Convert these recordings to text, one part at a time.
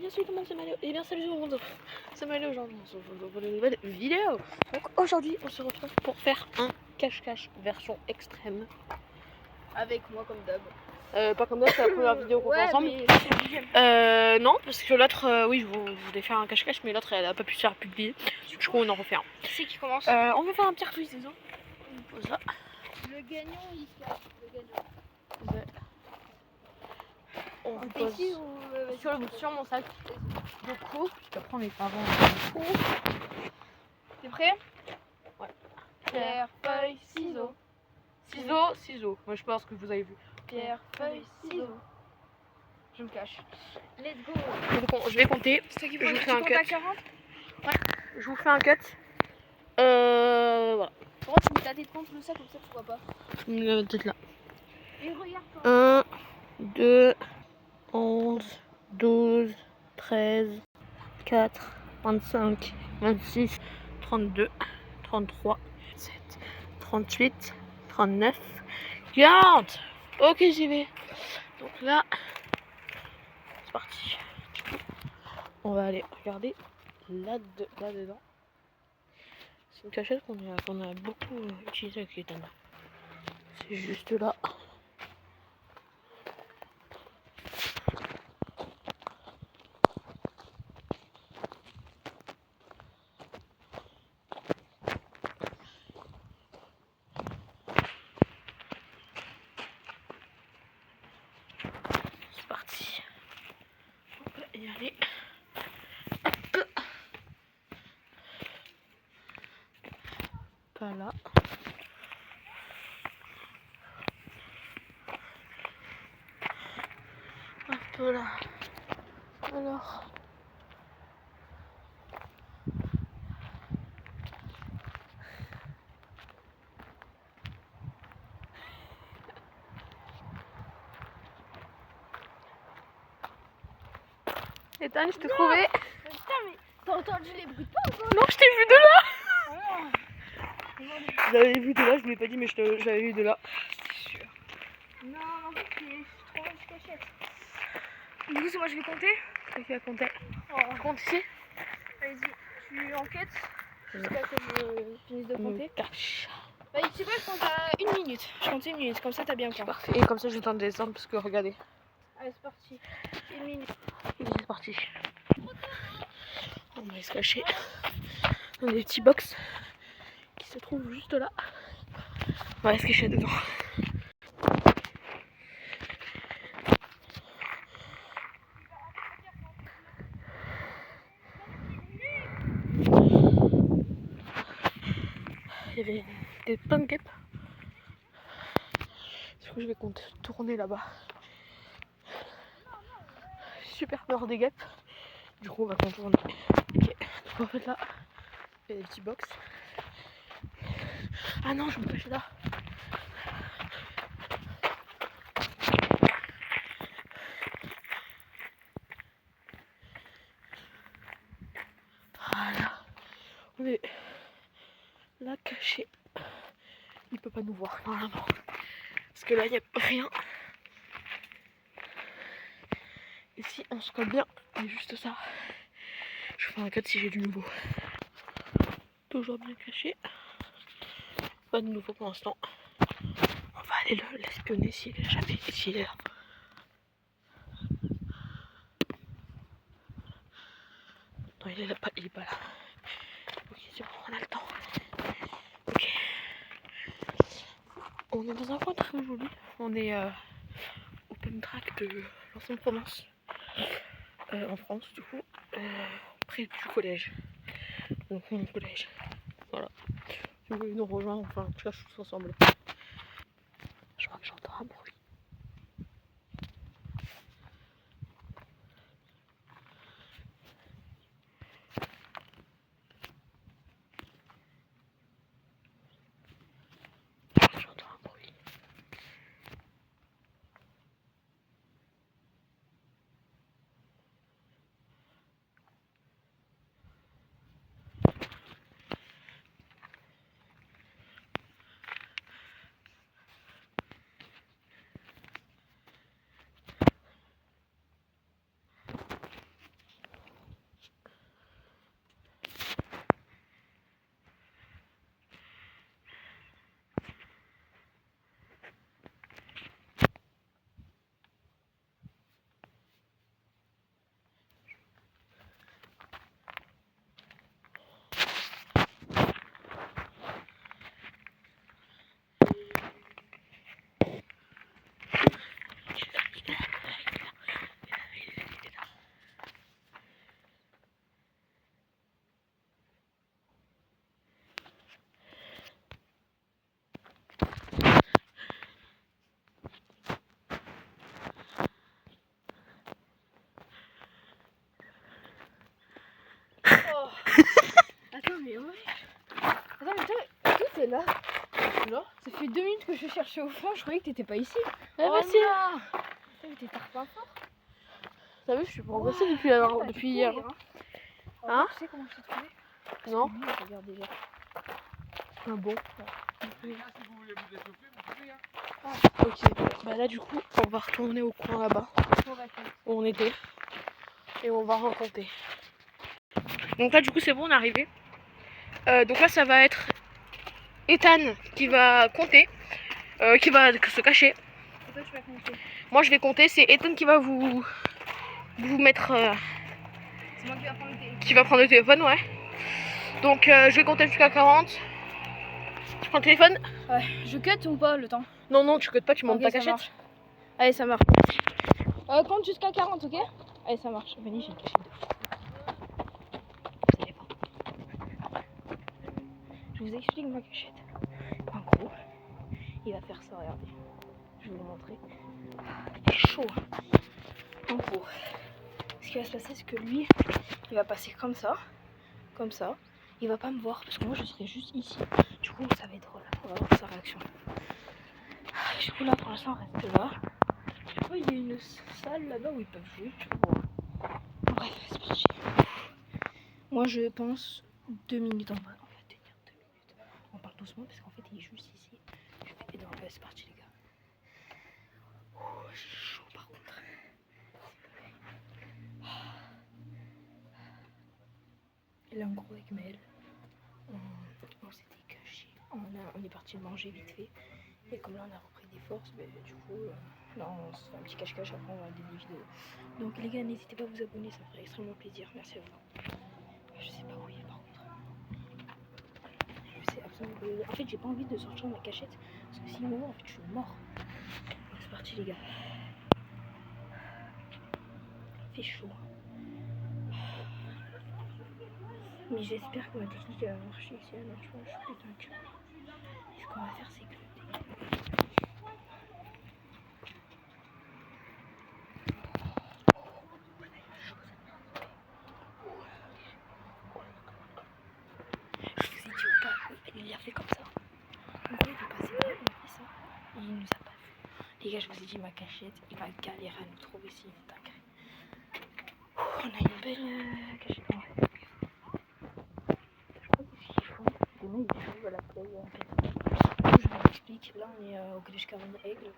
bien salut tout le monde, c'est Maléo. Et bien salut tout le monde, c'est Maléo aujourd'hui. On se retrouve pour une nouvelle vidéo. Donc aujourd'hui on se retrouve pour faire un cache-cache version extrême. Avec moi comme d'hab. Pas comme ça, c'est la première vidéo qu'on fait ensemble. Non, parce que l'autre, oui, je voulais faire un cache-cache, mais l'autre elle a pas pu se faire publier. Du coup on en refait un. Qui c'est qui commence? On va faire un petit retouche des os. On pose là. Le gagnant il se cache. Le gagnant. Ouais. On pose ici ou sur mon sac. Du coup, je prends mes parents. T'es prêt? Ouais. Pierre, feuille, ciseaux. Ciseaux. Moi je pense que vous avez vu. Pierre, feuille, ciseaux. Je me cache. Let's go. Donc, je vais compter. C'est toi qui Je vous fais un comptes à cut. 40? Je vous fais un cut. Voilà. Pourquoi tu mets ta tête contre le sac comme ça tu vois pas? Peut-être là. Et regarde toi. 1, 2, 11, 12, 13, 4, 25, 26, 32, 33, 37, 38, 39, 40. Ok, j'y vais. Donc là, c'est parti. On va aller regarder là-dedans. C'est une cachette qu'on a beaucoup utilisée avec Ethan. C'est juste là. C'est parti. On va y aller. Hop. Pas là. Un peu là. Alors. Ethan, je t'ai trouvé. Putain mais t'as entendu les bruits de pas ou quoi? Non, je t'ai vu de là. Ah. Je l'avais vu de là, je ne l'ai pas dit, mais je l'avais vu de là. C'est sûr. Non, en fait c'est trop loin de cachette. Du coup c'est moi je vais compter. C'est qui va compter? Oh. Compte ici. Vas-y, tu enquêtes jusqu'à ce que je finisse de compter. Cache. Bah tu sais quoi, je compte à 1 minute. Je compte 1 minute, comme ça t'as bien quoi. Parfait. Et comme ça, je vais t'en descendre parce que regardez. Allez c'est parti. 1 minute. C'est parti. On va aller se cacher dans des petits box qui se trouvent juste là. On va aller se cacher dedans. Il y avait plein de guêpes. Du coup, je vais tourner là-bas. Super peur des guêpes. Du coup, on va contourner. Ok. Donc en fait là, il y a des petits box. Ah non, je me cachais là. Voilà. On est là caché. Il peut pas nous voir normalement. Parce que là, il n'y a rien. Ici, on se colle bien. Il y a juste ça. Je ferai un cut si j'ai du nouveau. Toujours bien caché. Pas de nouveau pour l'instant. On va aller l'espionner s'il est jamais s'il est là. Non, il est pas là. Ok, c'est bon, on a le temps. Ok. On est dans un coin très joli. On est au Pum Track de l'Aix-en-Provence. En France, du coup. Près du collège. Donc mon collège. Voilà. Si vous voulez nous rejoindre, enfin, on cherche tous ensemble. Je crois que j'entends un bruit. J'entends un bruit. 2 minutes que je cherchais au fond, je croyais que t'étais pas ici. Eh bah si. Mais t'es pas fort. T'as vu, je suis progressée depuis hier. Hein? Tu sais comment je t'ai trouvé? Non. Lui, il regarde déjà. Ah bon. Si vous voulez vous échauffer, vous pouvez. Ok, bah là du coup on va retourner au coin là-bas où on était et on va raconter. Donc là du coup c'est bon, on est arrivé. Donc là ça va être Ethan qui va compter, qui va se cacher. Et toi, tu vas compter. Moi je vais compter, c'est Ethan qui va vous mettre, C'est moi qui va prendre le téléphone. qui va prendre le téléphone, ouais. Donc je vais compter jusqu'à 40. Tu prends le téléphone? Ouais, je cut ou pas le temps? Non, non, tu codes pas, tu montes Ok, ta ça cachette. marche. Allez, ça marche. Compte jusqu'à 40, ok? Allez, ça marche. Vanille, j'ai une cachette de fou. Vous allez voir. Je vous explique ma cachette. En gros, il va faire ça, regardez. Je vais vous montrer. C'est chaud. En gros, ce qui va se passer, c'est que lui, il va passer comme ça. Comme ça. Il va pas me voir parce que moi je serai juste ici. Du coup, ça va être drôle. On va voir sa réaction. Du coup, là pour l'instant, on reste là. Je crois qu'il y a une salle là-bas où ils peuvent jouer. Bref, c'est parti. Moi je pense 2 minutes en vrai. On va tenir 2 minutes. On parle doucement parce qu'en fait il est juste ici. Et donc c'est parti les gars. Oh, j'ai chaud par contre. Et là en gros avec Maël, on s'était caché. On est parti manger vite fait. Et comme là on a repris des forces, bah, du coup là on se fait un petit cache-cache, après on va regarder des vidéos. Donc les gars, n'hésitez pas à vous abonner, ça me ferait extrêmement plaisir. Merci à vous. Je sais pas où il est par contre. Je sais absolument pas où il est. En fait j'ai pas envie de sortir de ma cachette parce que sinon en fait je suis mort. Donc c'est parti les gars. Il fait chaud. Mais j'espère que ma technique va marcher. Si elle marche pas, je suis putain de cœur. Et ce qu'on va faire c'est que je vous ai dit ou pas, il l'a fait comme ça. En gros, il est passé là, il a fait ça, et il nous a pas vu. Les gars, je vous ai dit, ma cachette, il va galérer à nous trouver s'il est dingue. On a une belle cachette en vrai. Je crois que ce qu'il faut, demain il joue à la play en fait. Je vous explique, là on est au collège Caron Aigle,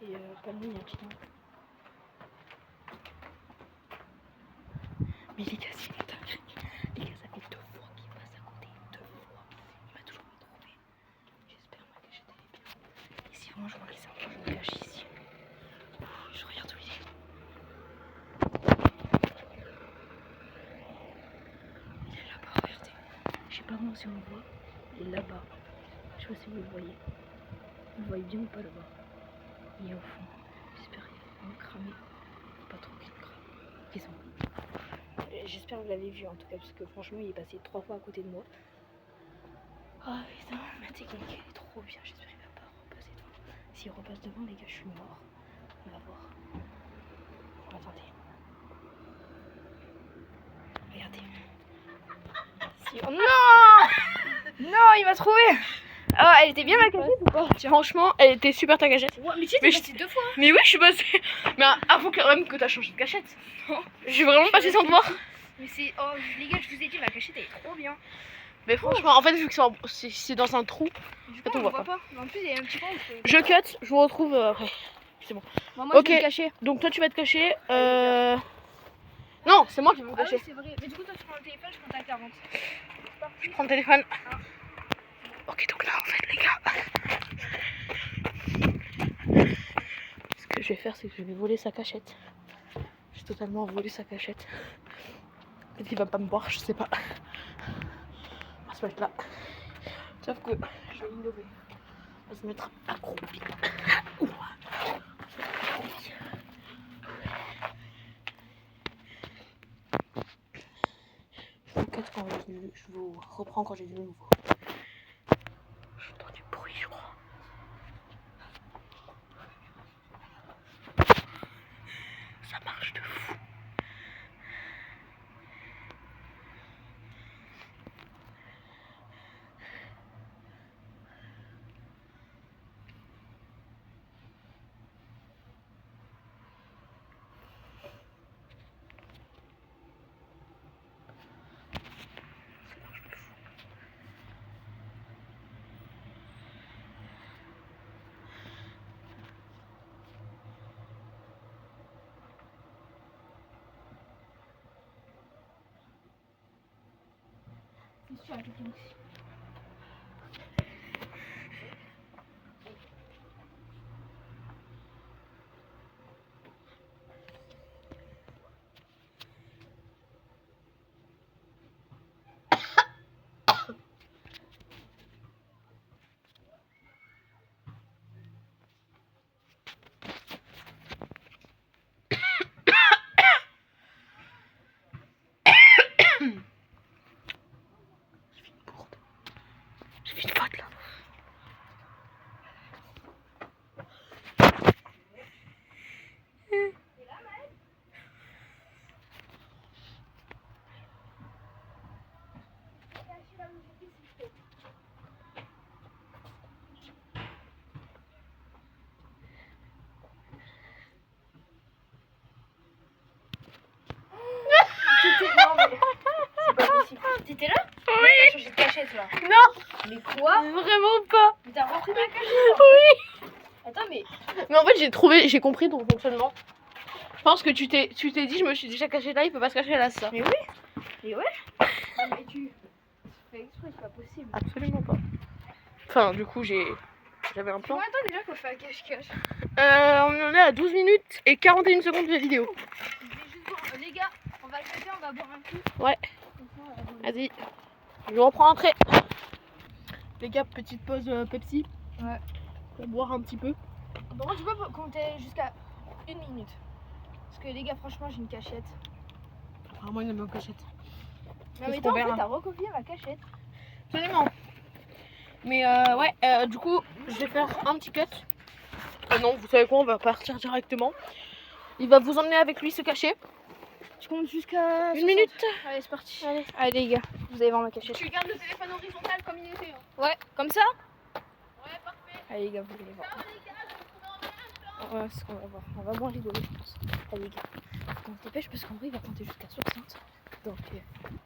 et pas loin il y a un petit nom. Mais les gars, c'est une dinguerie. Les gars, ça fait 2 fois qu'il passe à côté, 2 fois. Il m'a toujours pas trouvé. J'espère ma cachette elle est bien. Et si vraiment je vois qu'il s'en je me cache ici. Je regarde où il est. Il est là-bas, regardez. Je sais pas vraiment si on le voit. Il est là-bas. Je sais pas si vous le voyez. Vous le voyez bien ou pas là-bas? Il est au fond. J'espère qu'il est vraiment cramé. Pas trop qu'il crame. Ils sont. J'espère que vous l'avez vu en tout cas parce que franchement il est passé 3 fois à côté de moi. Oh putain, ma technique elle est trop bien. J'espère qu'il va pas repasser devant. S'il repasse devant les gars je suis mort. On va voir. Attendez. Regardez. Si... Oh non. Non, il m'a trouvé. Oh, elle était bien ma cachette ou pas? Franchement, elle était super ta cachette. Ouais, mais tu sais, t'es passé 2 fois. Mais oui, je suis passée. Mais avant quand même que t'as changé de cachette. J'ai vraiment passé sans te voir. Mais c'est. Oh, les gars, je vous ai dit, ma cachette elle est trop bien. Mais franchement, en fait, vu que c'est dans un trou, Du coup, coup, on on voit voit pas. Mais en plus, il y a un petit coin. je cut, je vous retrouve après. C'est bon. Moi, je Ok. vais me cacher. Donc toi, tu vas te cacher. Non, c'est moi qui vais me Ah oui, cacher. c'est vrai. Mais du coup, toi, tu prends le téléphone, je compte à 40. Je prends le téléphone. Ok, donc là, en fait, les gars. Ce que je vais faire, c'est que je vais voler sa cachette. J'ai totalement volé sa cachette. Peut-être qu'il va pas me voir, je sais pas. On va se mettre là. Sauf que je vais innover. On va se mettre accroupi. Je vous cut quand je vous reprends quand j'ai du nouveau. J'entends du bruit, je crois. Ça marche de fou. question à quelqu'un aussi. J'ai fait une faute là. Non mais c'est pas possible. T'étais là? Oui. T'as changé de cachette là. Non, Mais quoi? vraiment pas. Mais t'as repris ma cachette? Oui. Attends mais. Mais en fait j'ai compris ton fonctionnement. Je pense que tu t'es dit je me suis déjà caché là, il peut pas se cacher là, c'est ça. Mais oui. Mais ouais. Non mais tu fais exprès, c'est pas possible. Absolument pas. Enfin du coup j'avais un plan. Combien de temps déjà qu'on fait un cache-cache? On en est à 12 minutes et 41 secondes de vidéo. Je vais juste voir. Les gars, on va le faire, on va boire un coup. Ouais. Comme ça, on va voir. Vas-y. Je reprends après. Les gars, petite pause Pepsi. Ouais. Pour boire un petit peu. Par contre, tu peux compter jusqu'à 1 minute. Parce que les gars, franchement, j'ai une cachette. Moi il aime bien cachette. Non mais qu'on toi, en fait, verra. t'as recopié ma cachette. Absolument. Mais du coup, je vais faire un petit cut. Non, vous savez quoi, on va partir directement. Il va vous emmener avec lui se cacher. Tu comptes jusqu'à 1 minute. Allez, c'est parti. Allez. Allez les gars, vous allez voir ma cachette. Tu gardes le téléphone horizontal comme il était. Hein. Ouais, comme ça? Ouais, parfait. Allez les gars, vous allez voir. Ouais, c'est ce qu'on va voir. On va moins rigoler, je pense. Allez les gars, on se dépêche parce qu'en vrai, il va compter jusqu'à 60. Donc,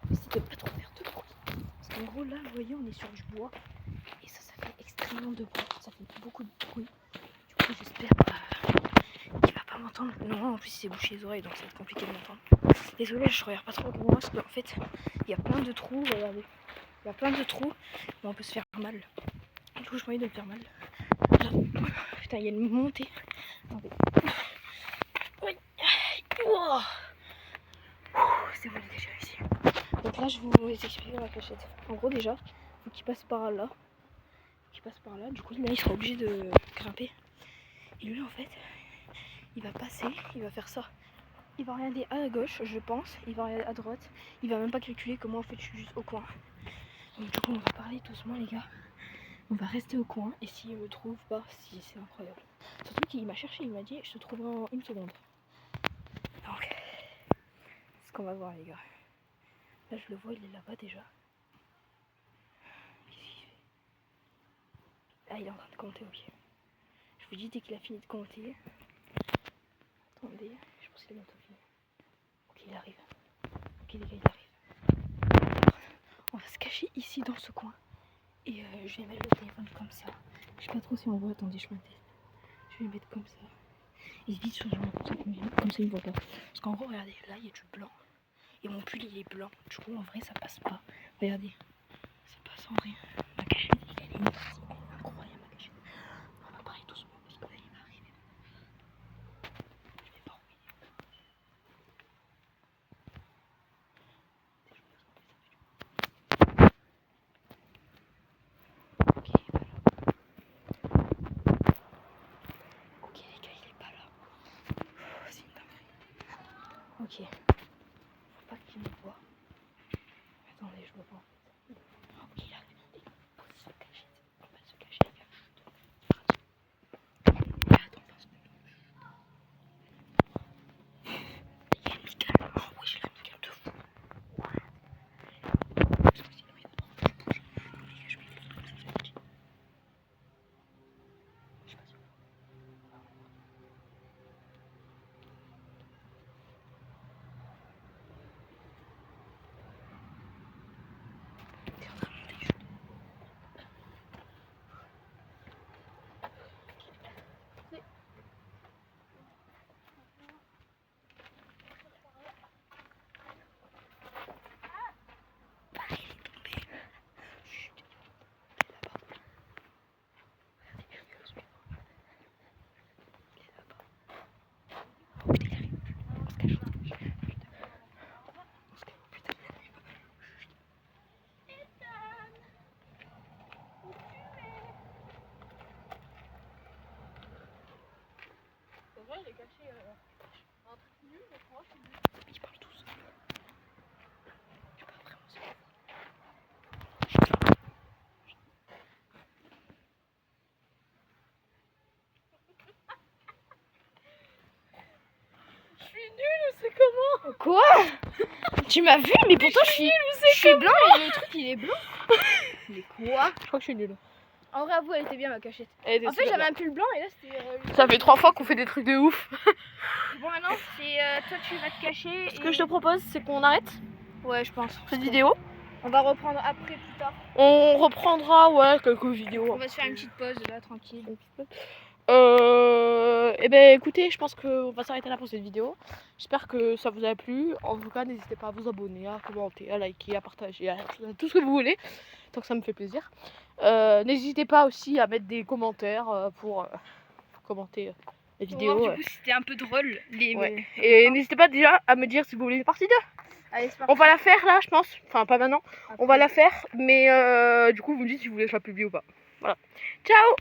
n'hésitez pas trop à faire de bruit. Parce qu'en gros, là, vous voyez, on est sur du bois. Et ça fait extrêmement de bruit. Ça fait beaucoup de bruit. Du coup, j'espère qu'il va pas m'entendre. Non, en plus, il s'est bouché les oreilles, donc ça va être compliqué de m'entendre. Désolée, je regarde pas trop comment parce qu'en fait, il y a plein de trous. Regardez. Il y a plein de trous où on peut se faire mal. Du coup, je m'envie de me faire mal. Là. Putain, il y a une montée. Attendez. Oui. Wow. C'est bon, les gars, j'ai réussi. Donc là, je vais vous expliquer la cachette. En gros, déjà, faut qu'il passe par là. Du coup, là, il sera obligé de grimper. Et lui, en fait, il va passer, il va faire ça. Il va regarder à gauche, je pense. Il va regarder à droite. Il va même pas calculer comment en fait je suis juste au coin. Donc du coup, on va parler doucement, les gars. On va rester au coin. Et s'il me trouve pas, si c'est incroyable. Surtout qu'il m'a cherché, il m'a dit je te trouverai en 1 seconde. Donc, c'est ce qu'on va voir, les gars. Là, je le vois, il est là-bas déjà. Qu'est-ce qu'il fait? Ah, il est en train de compter, ok. Je vous dis dès qu'il a fini de compter. Attendez, je pense qu'il est bientôt fini. Ok, il arrive. Ok, les gars, il arrive. On va se cacher ici dans ce coin. Et je vais mettre le téléphone comme ça. Je sais pas trop si on voit. Attendez, je m'intègre. Je vais le mettre comme ça. Et vite sur le comme ça, il me voit pas. Parce qu'en gros, regardez, là, il y a du blanc. Et mon pull, il est blanc. Du coup, en vrai, ça passe pas. Regardez. Ça passe en vrai. Ma cachette, elle est incroyable, ma cachette. On va parler doucement parce que là, il va arriver. Je vais voir où il est. Ok, il est pas là. Ok, les gars, il est pas là. C'est une dinguerie. Ok. Faut pas qu'il me voit. Attendez, je vois pas. Ok, il arrive. On va se cacher. On va se cacher, les gars. Attends, 20 secondes. Il y a une migale. Oh oui, j'ai la migale de fou. Parce que sinon, il va trop bouger. Non, les gars, je vais faire comme ça, je vous dis. Je sais pas si on va. Quoi? Tu m'as vu, mais pourtant je suis blanc et le truc il est blanc. Mais quoi? Je crois que je suis nulle. En vrai, avoue, elle était bien ma cachette. Elle était En fait, super j'avais bien. un pull blanc et là c'était. Ça fait 3 fois qu'on fait des trucs de ouf. Bon, maintenant, c'est toi tu vas te cacher. Ce que je te propose, c'est qu'on arrête Ouais, je pense. cette vidéo. On va reprendre après plus tard. On reprendra, ouais, quelques vidéos. On va se faire une petite pause là, tranquille. Et ben écoutez, je pense qu'on va s'arrêter là pour cette vidéo. J'espère que ça vous a plu. En tout cas, n'hésitez pas à vous abonner, à commenter, à liker, à partager, à tout ce que vous voulez, tant que ça me fait plaisir. N'hésitez pas aussi à mettre des commentaires pour commenter les vidéos. Du coup, c'était un peu drôle. Ouais. Et n'hésitez pas déjà à me dire si vous voulez une partie 2. Allez, c'est On va la faire là, je pense. Enfin, pas maintenant. Après. On va la faire, mais du coup, vous me dites si vous voulez que je la publie ou pas. Voilà. Ciao!